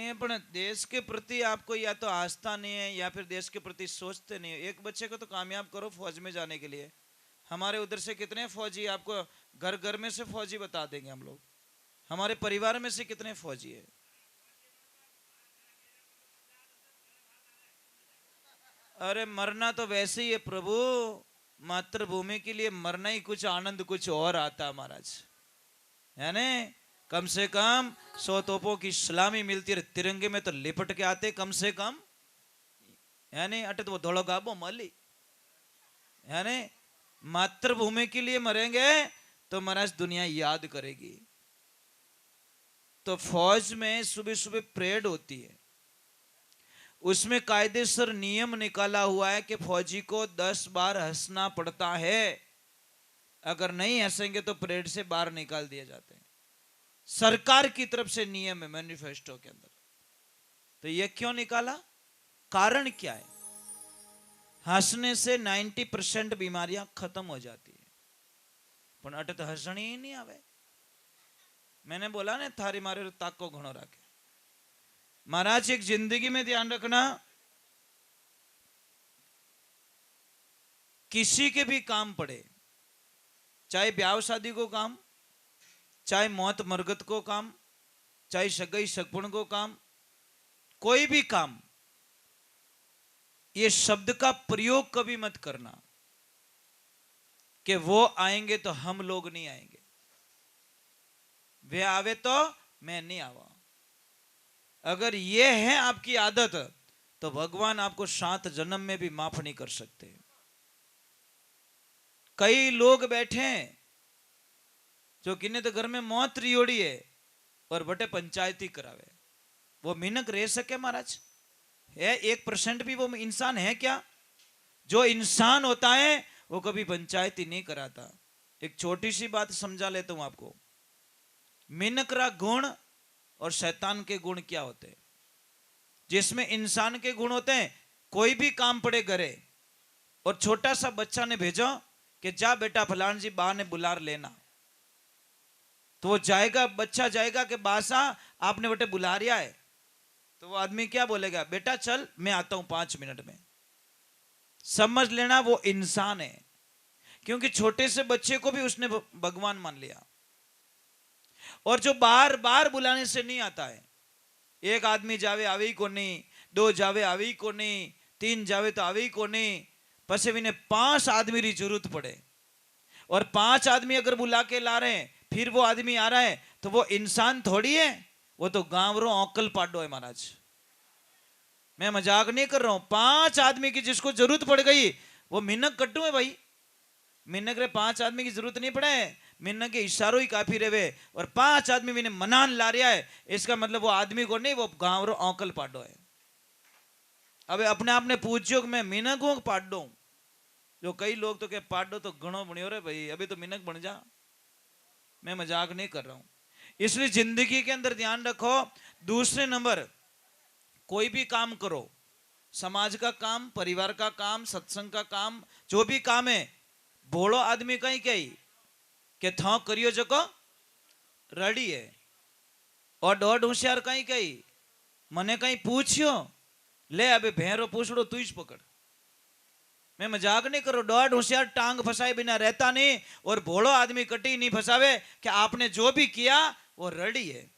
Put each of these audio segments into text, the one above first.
है, पर देश के प्रति आपको या तो आस्था नहीं है या फिर देश के प्रति सोचते नहीं है। एक बच्चे को तो कामयाब करो फौज में जाने के लिए। हमारे उधर से कितने फौजी, आपको घर घर में से फौजी बता देंगे हम लोग। हमारे परिवार में से कितने फौजी है। अरे मरना तो वैसे ही है प्रभु, मातृभूमि के लिए मरना ही कुछ आनंद कुछ और आता महाराज, है ना। कम से कम 100 तोपों की सलामी मिलती है, तिरंगे में तो लिपट के आते कम से कम, है नहीं। अटे तो वो धोलो गाबो मली, है नहीं। मातृभूमि के लिए मरेंगे तो महाराज दुनिया याद करेगी। तो फौज में सुबह सुबह परेड होती है, उसमें कायदेसर नियम निकाला हुआ है कि फौजी को 10 बार हंसना पड़ता है। अगर नहीं हंसेंगे तो परेड से बाहर निकाल दिए जाते हैं। सरकार की तरफ से नियम है मैनिफेस्टो के अंदर। तो ये क्यों निकाला, कारण क्या है। हंसने से 90% बीमारियां खत्म हो जाती है, पर अटे तो हंसनी ही नहीं आवे। मैंने बोला ना, थारी मारे ताको घणो राखे। महाराज एक जिंदगी में ध्यान रखना, किसी के भी काम पड़े, चाहे ब्याह शादी को काम, चाहे मौत मरगत को काम, चाहे सगाई सगपुण को काम, कोई भी काम, ये शब्द का प्रयोग कभी मत करना कि वो आएंगे तो हम लोग नहीं आएंगे, वे आवे तो मैं नहीं आवा। अगर ये है आपकी आदत तो भगवान आपको 7 जन्म में भी माफ नहीं कर सकते। कई लोग बैठे हैं जो किन्ने तो घर में मौत रियोड़ी है और बटे पंचायती करावे, वो मिनक रह सके महाराज। है 1% भी वो इंसान है क्या। जो इंसान होता है वो कभी पंचायती नहीं कराता। एक छोटी सी बात समझा लेता हूं आपको। मिनकरा गुण और शैतान के गुण क्या होते हैं। जिसमें इंसान के गुण होते हैं, कोई भी काम पड़े करे और छोटा सा बच्चा ने भेजो कि जा बेटा फलान जी बा ने बुला लेना, तो वो जाएगा, बच्चा जाएगा कि बासा आपने बेटे बुला रिया है। तो वो आदमी क्या बोलेगा, बेटा चल मैं आता हूं 5 मिनट में। समझ लेना वो इंसान है, क्योंकि छोटे से बच्चे को भी उसने भगवान मान लिया। और जो बार बार बुलाने से नहीं आता है, एक आदमी जावे आवी को नहीं, 2 जावे आवी को नहीं, 3 जावे तो आवी को नहीं, पसे भी ने 5 आदमी की जरूरत पड़े, और 5 आदमी अगर बुला के ला रहे हैं फिर वो आदमी आ रहा है, तो वो इंसान थोड़ी है, वो तो गांवरों औकल पाडो है महाराज। मैं मजाक नहीं कर रहा हूं। 5 आदमी की जिसको जरूरत पड़ गई वो मिन्नक कट्टू है भाई। मिन्नक रे 5 आदमी की जरूरत नहीं पड़े, मिन्नक के इशारों ही काफी रहे। और 5 आदमी मैंने मनान ला रहा है, इसका मतलब वो आदमी को नहीं, वो गांवरों औकल पाडो है। अब अपने आप ने पूछो कि मैं मिनक हूं पाडो। जो कई लोग तो क्या पाडो तो घणो बनियो रे भाई, अभी तो मिनक बन जा। मैं मजाक नहीं कर रहा हूं। इसलिए जिंदगी के अंदर ध्यान रखो। दूसरे नंबर, कोई भी काम करो, समाज का काम, परिवार का काम, सत्संग का काम, जो भी काम है, भोड़ो आदमी कहीं कहीं के था करियो जको रेडी है, और दौड़ होशियार कहीं कहीं मने कहीं पूछियो ले अबे भेरो पूछड़ो तू ही पकड़। मैं मजाक नहीं करो। दौड़ होशियार टांग फंसाए बिना रहता नहीं, और भोड़ो आदमी कटी नहीं फंसावे कि आपने जो भी किया वो रेडी है,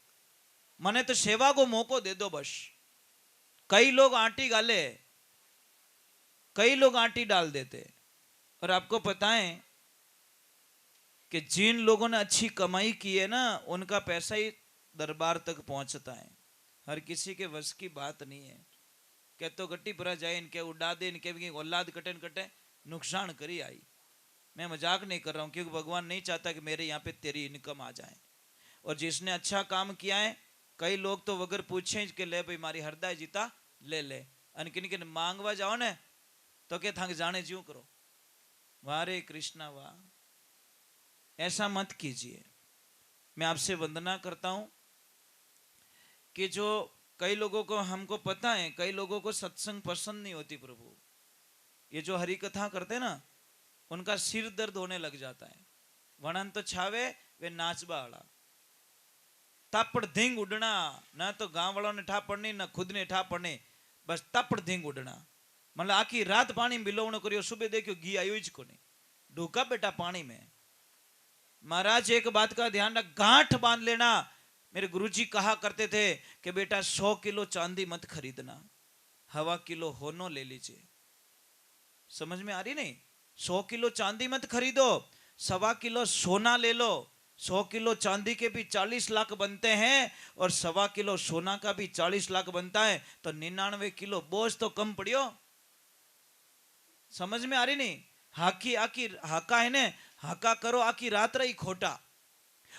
मने तो सेवा को मौको दे दो बस। कई लोग आंटी गाले, कई लोग आंटी डाल देते, और आपको पता है कि जिन लोगों ने अच्छी कमाई की है ना, उनका पैसा ही दरबार तक पहुंचता है। हर किसी के वश की बात नहीं है। के तो गट्टी भरा जाए, इनके उड़ा दे, इनके औलाद कटे न कटे, नुकसान करी आई। मैं मजाक नहीं कर रहा हूं, क्योंकि भगवान नहीं चाहता कि मेरे यहाँ पे तेरी इनकम आ जाए। और जिसने अच्छा काम किया है, कई लोग तो वगर पूछे कि ले भाई मारी हरदाय जीता ले ले, किन किन मांगवा जाओ ने तो के थंग जाने ज्यों करो। वारे कृष्णा वाह, ऐसा मत कीजिए। मैं आपसे वंदना करता हूं कि जो कई लोगों को, हमको पता है कई लोगों को सत्संग पसंद नहीं होती प्रभु। ये जो हरि कथा करते ना, उनका सिर दर्द होने लग जाता है। वणन तो छावे वे नाचबा आड़ा। तापड़ धींग उड़ना, ना तो गांव वालों ने ठा पड़नी ना खुद ने ठा पड़नी, बस तापड़ धींग उड़ना। मतलब आखी रात पानी में बिलोवणो करियो, सुबह देखियो घी आयो ही को नहीं, ढूका बेटा पानी में। महाराज एक बात का ध्यान रख, गांठ बांध लेना। मेरे गुरुजी कहा करते थे कि बेटा 100 किलो चांदी मत खरीदना, 1.25 किलो होनो ले लीजिए। समझ में आ रही नहीं? 100 किलो चांदी मत खरीदो, 1.25 किलो सोना ले लो। 100 किलो चांदी के भी 40 लाख बनते हैं और 1.25 किलो सोना का भी 40 लाख बनता है, तो 99 किलो बोझ तो कम पड़ियो। समझ में आ रही नहीं? हाकी आकी हाका है ने, हाका करो आकी रात रही खोटा।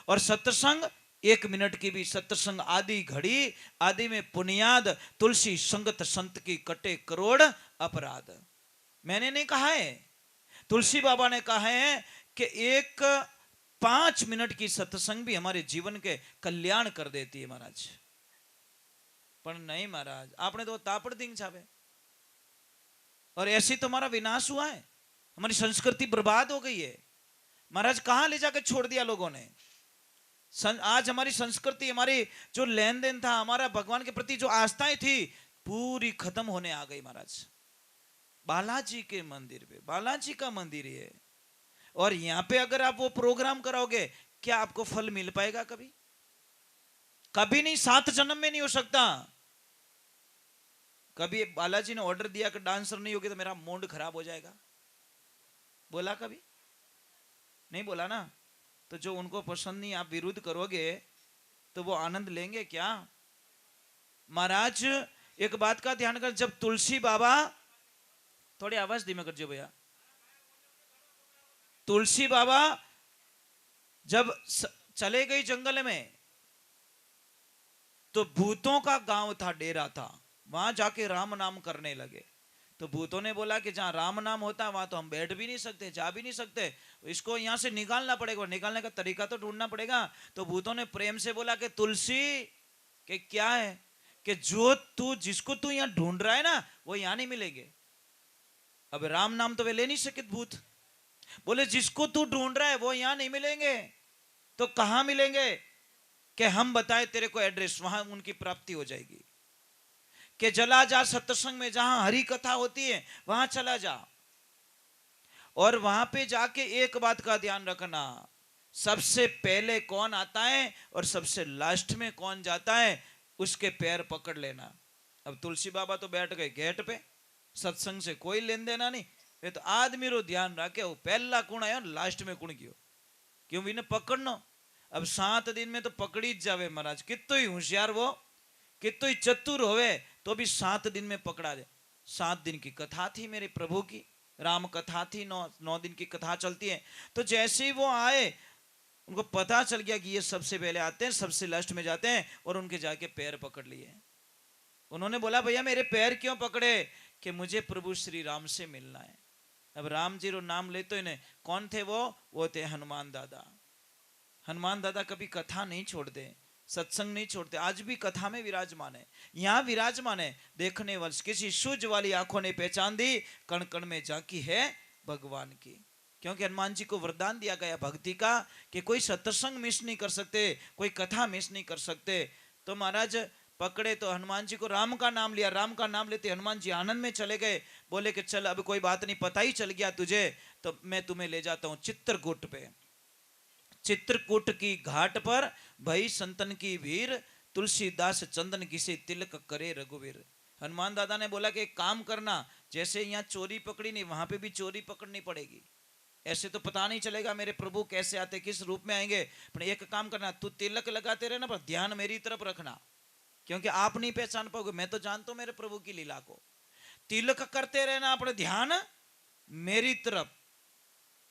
और सत्संग 1 मिनट की भी सत्संग आदि घड़ी, आदि में पुनियाद, तुलसी संगत संत की कटे करोड़ अपराध। मैंने नहीं कहा है, तुलसी बाबा ने कहा है कि 5 मिनट की सत्संग भी हमारे जीवन के कल्याण कर देती है महाराज। पर नहीं महाराज, आपने तो तापड़ दिंग छावे, और ऐसे तो हमारा विनाश हुआ है, हमारी संस्कृति बर्बाद हो गई है महाराज। कहां ले जाकर छोड़ दिया लोगों ने? आज हमारी संस्कृति, हमारी जो लेन देन था, हमारा भगवान के प्रति जो आस्थाएं थी, पूरी खत्म होने आ गई महाराज। बालाजी के मंदिर पे, बालाजी का मंदिर है, और यहां पे अगर आप वो प्रोग्राम कराओगे, क्या आपको फल मिल पाएगा? कभी कभी नहीं, 7 जन्म में नहीं हो सकता। कभी बालाजी ने ऑर्डर दिया कि डांसर नहीं होगी तो मेरा मूड खराब हो जाएगा? बोला कभी? नहीं बोला ना। तो जो उनको पसंद नहीं, आप विरुद्ध करोगे तो वो आनंद लेंगे क्या? महाराज एक बात का ध्यान कर, जब तुलसी बाबा, थोड़ी आवाज धीमे करजो भैया, तुलसी बाबा जब चले गई जंगल में, तो भूतों का गांव था, डेरा था, वहां जाके राम नाम करने लगे। तो भूतों ने बोला कि जहां राम नाम होता है वहां तो हम बैठ भी नहीं सकते, जा भी नहीं सकते, इसको यहां से निकालना पड़ेगा, निकालने का तरीका तो ढूंढना पड़ेगा। तो भूतों ने प्रेम से बोला कि तुलसी के क्या है कि जो तू, जिसको तू यहां ढूंढ रहा है ना, वो यहां नहीं मिलेंगे। अब राम नाम तो वे ले नहीं सके भूत, बोले जिसको तू ढूंढ रहा है वो यहां नहीं मिलेंगे, तो कहां मिलेंगे? कि हम बताए तेरे को एड्रेस, वहां उनकी प्राप्ति हो जाएगी। कि चला जा सत्संग में, जहां हरि कथा होती है वहां चला जा, और वहां पे जाके एक बात का ध्यान रखना, सबसे पहले कौन आता है और सबसे लास्ट में कौन जाता है, उसके पैर पकड़ लेना। अब तुलसी बाबा तो बैठ गए गेट पे, सत्संग से कोई लेन देना नहीं, वे तो आदमी रो ध्यान रखे वो पहला कौन आया लास्ट में कौन गयो, क्यों इन्हें पकड़ना। अब 7 दिन में तो पकड़ी जावे महाराज, कितो ही होशियार वो, कितो ही चतुर होवे, तो भी 7 दिन में पकड़ा जाए। 7 दिन की कथा थी मेरे प्रभु की, राम कथा थी, 9 दिन की कथा चलती है। तो जैसे ही वो आए, उनको पता चल गया कि ये सबसे पहले आते हैं, सबसे लास्ट में जाते हैं, और उनके जाके पैर पकड़ लिए। उन्होंने बोला भैया मेरे पैर क्यों पकड़े? कि मुझे प्रभु श्री राम से मिलना है। अब राम जी रो नाम ले तो इन्हें, कौन थे वो थे हनुमान दादा। हनुमान दादा कभी कथा नहीं छोड़ते, सत्संग नहीं छोड़ते, आज भी कथा में विराजमान है, यहां विराजमान है। देखने वर्ष किसी सूझ वाली आंखों ने पहचान दी, कण कण में झांकी है भगवान की। क्योंकि हनुमान जी को वरदान दिया गया भक्ति का कि कोई सत्संग मिस नहीं कर सकते, कोई कथा मिस नहीं कर सकते। तो महाराज पकड़े तो हनुमान जी को राम का नाम लिया, राम का नाम लेते हनुमान जी आनंद में चले गए, बोले कि चल अब कोई बात नहीं, पता ही चल गया तुझे, तो मैं तुम्हें ले जाता हूं चित्रकूट पे। चित्रकूट की घाट पर भई संतन की वीर, तुलसीदास चंदन किसे तिलक करे रघुवीर। हनुमान दादा ने बोला कि एक काम करना, जैसे यहाँ चोरी पकड़ी नहीं वहां पे भी चोरी पकड़नी पड़ेगी, ऐसे तो पता नहीं चलेगा मेरे प्रभु कैसे आते, किस रूप में आएंगे, पर एक काम करना, तू तिलक लगाते रहना, पर ध्यान मेरी तरफ रखना, क्योंकि आप नहीं पहचान पाओगे, मैं तो जानता हूं मेरे प्रभु की लीला को। तिलक करते रहना अपने ध्यान मेरी तरफ,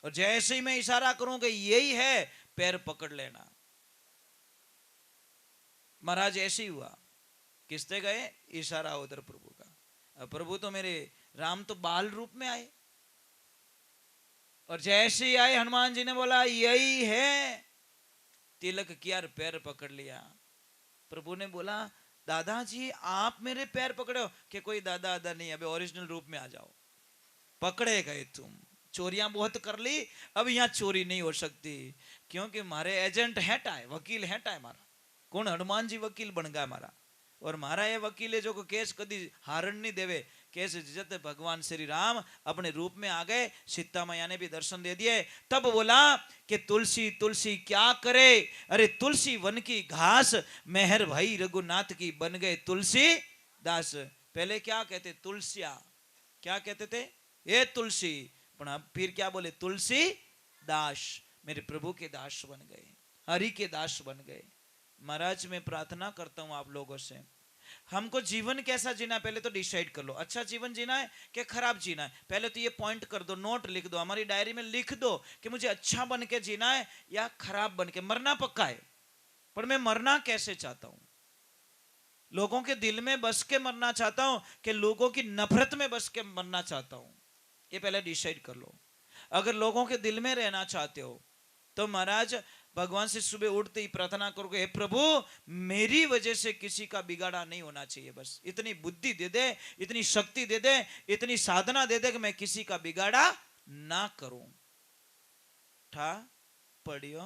और जैसे ही मैं इशारा करूंगा यही है, पैर पकड़ लेना। महाराज ऐसे ही हुआ, किसते गए, इशारा उधर प्रभु का। अब प्रभु तो मेरे राम तो बाल रूप में आए, और जैसे ही आए हनुमान जी ने बोला यही है, तिलक किया और पैर पकड़ लिया। प्रभु ने बोला दादाजी आप मेरे पैर पकड़ो, कि कोई दादा दादा नहीं, अबे ओरिजिनल रूप में आ जाओ। पकड़े गए तुम, चोरियां बहुत कर ली, अब यहां चोरी नहीं हो सकती, क्योंकि हमारे एजेंट है टाए, वकील है टाए हमारा, कौन? हनुमान जी वकील बन गया हमारा। और मारा ये वकील है जो को केस कदी हारण नहीं देवे। केस जिजत भगवान श्री राम अपने रूप में आ गए, सीता मैया ने भी दर्शन दे दिए। तब बोला कि तुलसी तुलसी क्या करे, अरे तुलसी वन की घास, मेहर भाई रघुनाथ की बन गए तुलसी दास। पहले क्या कहते? तुलसिया। क्या कहते थे? ये तुलसी। पर अब फिर क्या बोले? तुलसी दास। मेरे प्रभु के दास बन गए, हरि के दास बन गए। महाराज मैं प्रार्थना करता हूं आप लोगों से, हमको जीवन कैसा जीना है पहले तो डिसाइड कर लो। अच्छा जीवन जीना है कि खराब जीना है? पहले तो ये पॉइंट कर दो, नोट लिख दो, हमारी डायरी में लिख दो कि मुझे अच्छा बन के जीना है या खराब बन के। मरना पक्का है, पर मैं मरना कैसे चाहता हूं? लोगों के दिल में बस के मरना चाहता हूं कि लोगों की नफरत में बस के मरना चाहता हूं? ये पहले डिसाइड कर लो। अगर लोगों के दिल में रहना चाहते हो तो महाराज भगवान से सुबह उठते ही प्रार्थना करोगे, हे प्रभु मेरी वजह से किसी का बिगाड़ा नहीं होना चाहिए। बस इतनी बुद्धि दे दे, इतनी शक्ति दे दे, इतनी साधना दे दे कि मैं किसी का बिगाड़ा ना करूं। ठा पढ़ियो?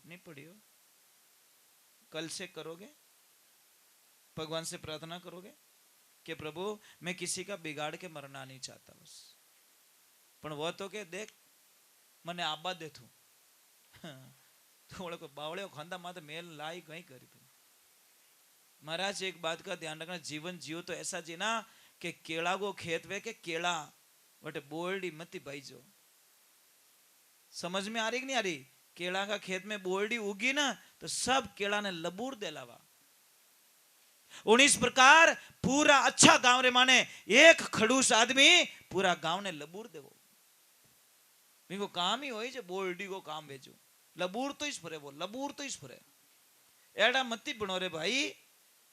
नहीं पढ़ियो? कल से करोगे? भगवान से प्रार्थना करोगे कि प्रभु मैं किसी का बिगाड़ के मरना नहीं चाहता बस। पण वो तो के देख मने आबा दे तू थोड़ा को बावड़े खांदा माते मेल लाई कहीं करी तू। महाराज एक बात का ध्यान रखना, जीवन जियो तो ऐसा जीना कि केला को खेत वे के केला बटे बोल्डी मती भाई जो। समझ में आ रही कि नहीं आ रही? केला का खेत में बोल्डी उगी ना तो सब केला ने लबूर देलावा। 19 प्रकार पूरा अच्छा गांव रे माने एक खड़ूस आदमी पूरा गांव ने लबूर देवो। को काम ही होई जे बोल्डी को काम भेजो, लबूर तो इस फरे, वो लबूर तो इस फरे। एड़ा मती बनो रे भाई।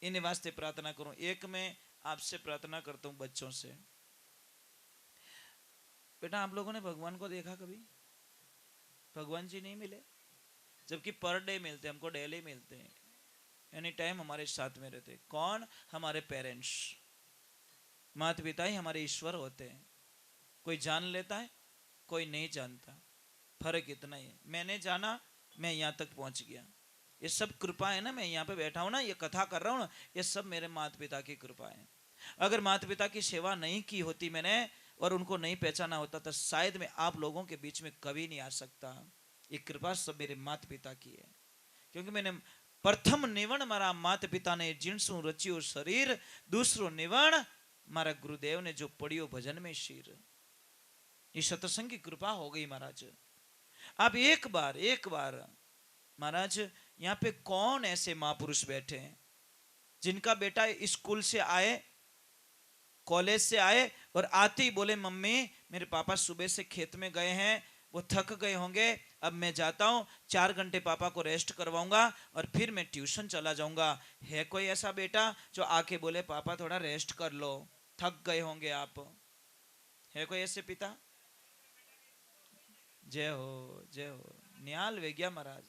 इन वास्ते प्रार्थना करूं। एक मैं आपसे प्रार्थना करता हूं बच्चों से, बेटा आप लोगों ने भगवान को देखा कभी? भगवान जी नहीं मिले, जबकि पर डे मिलते, हमको डेली मिलते हैं, एनी टाइम हमारे साथ में रहते। कौन? हमारे पेरेंट्स, माता पिता ही हमारे ईश्वर होते हैं। कोई जान लेता है, कोई नहीं जानता, फर्क इतना ही है। मैंने जाना, मैं यहाँ तक पहुंच गया। ये सब कृपा है ना, मैं यहाँ पे बैठा हूं ना, ये कथा कर रहा हूं ना, ये सब मेरे माता पिता की कृपा है। अगर माता पिता की सेवा नहीं की होती मैंने और उनको नहीं पहचाना होता तो शायद मैं आप लोगों के बीच में कभी नहीं आ सकता। ये कृपा सब मेरे माता पिता की है, क्योंकि मैंने प्रथम निवण मारा माता पिता ने जिनसु रचियो शरीर, दूसरो निवण मारा गुरुदेव ने जो पड़ियो भजन में शीर। ये सत्संग की कृपा हो गई महाराज। आप एक बार महाराज यहाँ पे कौन ऐसे महापुरुष बैठे हैं जिनका बेटा स्कूल से आए, कॉलेज से आए और आते ही बोले मम्मी मेरे पापा सुबह से खेत में गए हैं, वो थक गए होंगे, अब मैं जाता हूँ, 4 घंटे पापा को रेस्ट करवाऊंगा और फिर मैं ट्यूशन चला जाऊंगा। है कोई ऐसा बेटा जो आके बोले पापा थोड़ा रेस्ट कर लो, थक गए होंगे आप? है कोई ऐसे पिता? जय हो जय हो। निहाल वेग्या महाराज,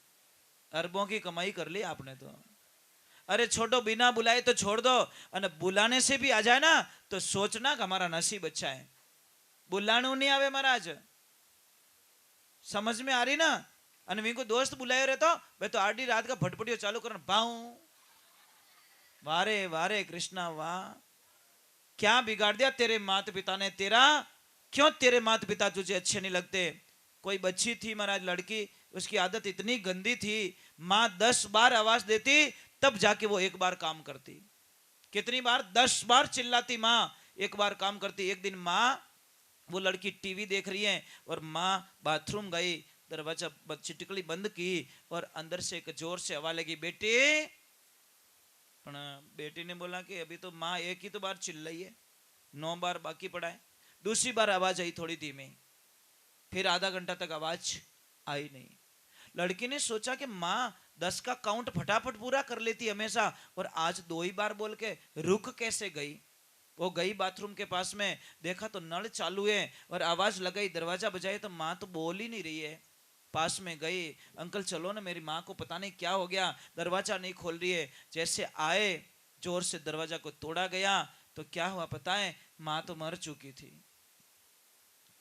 अरबों की कमाई कर ली आपने तो। अरे छोटो, बिना बुलाए तो छोड़ दो, और बुलाने से भी आ जाए ना तो सोचना कि हमारा नसीब अच्छा है। बुलाने नहीं आवे महाराज, समझ में आ रही ना? અને વી को दोस्त बुलायो रहतो भाई तो आधी रात का फटफटियो चालू करना बाऊ वारे वारे कृष्णा वाह, क्या बिगाड़ दिया तेरे माता पिता ने तेरा? क्यों तेरे माता पिता तुझे अच्छे नहीं लगते? कोई बच्ची थी महाराज, लड़की, उसकी आदत इतनी गंदी थी, माँ 10 बार आवाज देती तब जाके वो एक बार काम करती। कितनी बार? 10 बार चिल्लाती माँ, एक बार काम करती। एक दिन माँ, वो लड़की टीवी देख रही है और माँ बाथरूम गई, दरवाजा चिटकली बंद की और अंदर से एक जोर से आवाज लगी, बेटी। पण बेटी ने बोला कि अभी तो माँ एक ही तो बार चिल्लाई है, 9 बार बाकी पड़ा है। दूसरी बार आवाज आई थोड़ी धीमी, फिर आधा घंटा तक आवाज आई नहीं। लड़की ने सोचा कि माँ 10 का काउंट फटाफट पूरा कर लेती हमेशा, और आज 2 ही बार बोल के रुक कैसे गई? वो गई बाथरूम के पास में, देखा तो नल चालू है और आवाज लगाई, दरवाजा बजाए तो माँ तो बोल ही नहीं रही है। पास में गई, अंकल चलो ना, मेरी माँ को पता नहीं क्या हो गया, दरवाजा नहीं खोल रही है। जैसे आए, जोर से दरवाजा को तोड़ा गया तो क्या हुआ पता है? माँ तो मर चुकी थी।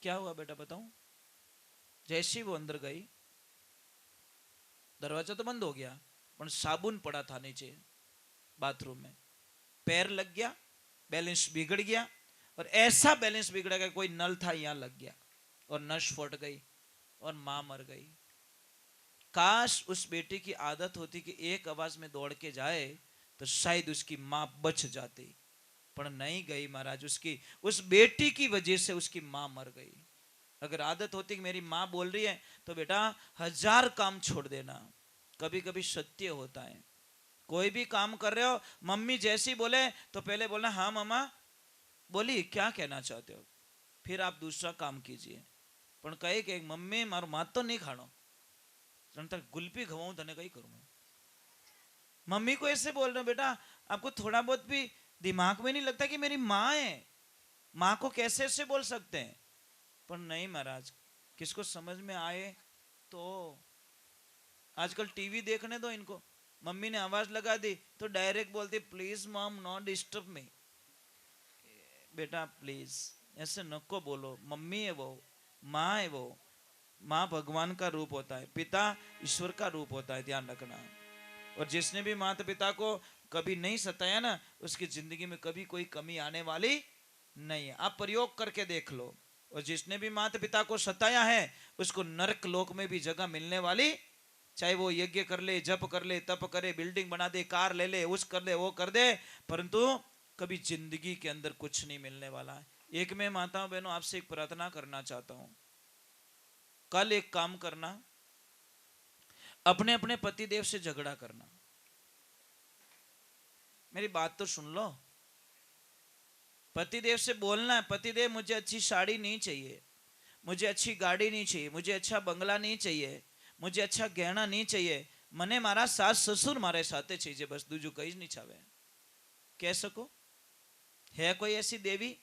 क्या हुआ बेटा बताऊं? जैसे वो अंदर गई, दरवाजा तो बंद हो गया, पर साबुन पड़ा था नीचे बाथरूम में, पैर लग गया, बैलेंस बिगड़ गया, और ऐसा बैलेंस बिगड़ गया कोई नल था यहां लग गया और नस फट गई और मां मर गई। काश उस बेटी की आदत होती कि एक आवाज में दौड़ के जाए तो शायद उसकी मां बच जाती, पर नहीं गई महाराज। उसकी उस बेटी की वजह से उसकी मां मर गई। अगर आदत होती कि मेरी मां बोल रही है तो बेटा 1000 काम छोड़ देना। कभी कभी सत्य होता है, कोई भी काम कर रहे हो, मम्मी जैसी बोले तो पहले बोलना हाँ मम्मा बोली, क्या कहना चाहते हो, फिर आप दूसरा काम कीजिए। पण कहे कि मम्मी मारो मात तो नहीं खानो, गुल्फी खवाऊं तने कहीं करूंगा। मम्मी को ऐसे बोल रहे हो, बेटा आपको थोड़ा बहुत भी दिमाग में नहीं लगता कि मेरी माँ है, माँ को कैसे ऐसे बोल सकते हैं। पर नहीं महाराज, किसको समझ में आए तो। आजकल टीवी देखने दो इनको, मम्मी ने आवाज लगा दी तो डायरेक्ट बोलती please mom not disturb me. बेटा प्लीज ऐसे नको बोलो, मम्मी है वो, माँ है वो। माँ भगवान का रूप होता है, पिता ईश्वर का रूप होता है, ध्यान रखना। और जिसने भी माता पिता को कभी नहीं सताया ना, उसकी जिंदगी में कभी कोई कमी आने वाली नहीं है। आप प्रयोग करके देख लो। और जिसने भी माता पिता को सताया है उसको नरक लोक में भी जगह मिलने वाली, चाहे वो यज्ञ कर ले, जप कर ले, तप करे, बिल्डिंग बना दे, कार ले ले, उस कर ले, वो कर दे, परंतु कभी जिंदगी के अंदर कुछ नहीं मिलने वाला है। एक मैं माताओं बहनों आपसे एक प्रार्थना करना चाहता हूं। कल एक काम करना, अपने अपने पतिदेव से झगड़ा करना। मेरी बात तो सुन लो। पतिदेव से बोलना है, पतिदेव मुझे अच्छी साड़ी नहीं चाहिए, मुझे अच्छी गाड़ी नहीं चाहिए, मुझे अच्छा बंगला नहीं चाहिए, मुझे अच्छा गहना नहीं चाहिए, मने मारा सास ससुर मारे साथे चाहिए, बस दूजू कहीं नहीं चाहे। कह सको है कोई ऐसी देवी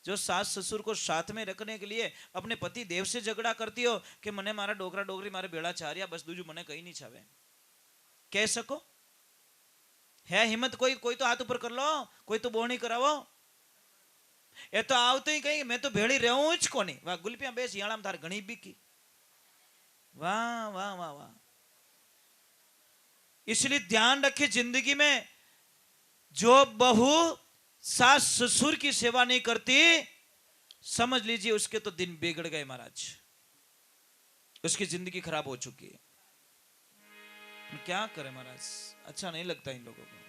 जो सास ससुर को साथ में रखने के लिए अपने पति देव से झगड़ा करती हो कि मने मारा डोकरा डोकरी मारे बेड़ा चारिया, बस दूजू मने कहीं नहीं चाहे। कह सको है हिम्मत? कोई कोई तो हाथ ऊपर कर लो, कोई तो बोणी करावो। ये तो आवते ही कहीं मैं तो भेड़ी रहूं ज कोनी। वाह गुलपिया बेस याड़ा में थार घणी बीकी। वाह वाह वाह वाह। इसलिए ध्यान रखे, जिंदगी में जो बहू सास ससुर की सेवा नहीं करती, समझ लीजिए उसके तो दिन बिगड़ गए महाराज, उसकी जिंदगी खराब हो चुकी है। क्या करें महाराज, अच्छा नहीं लगता इन लोगों को।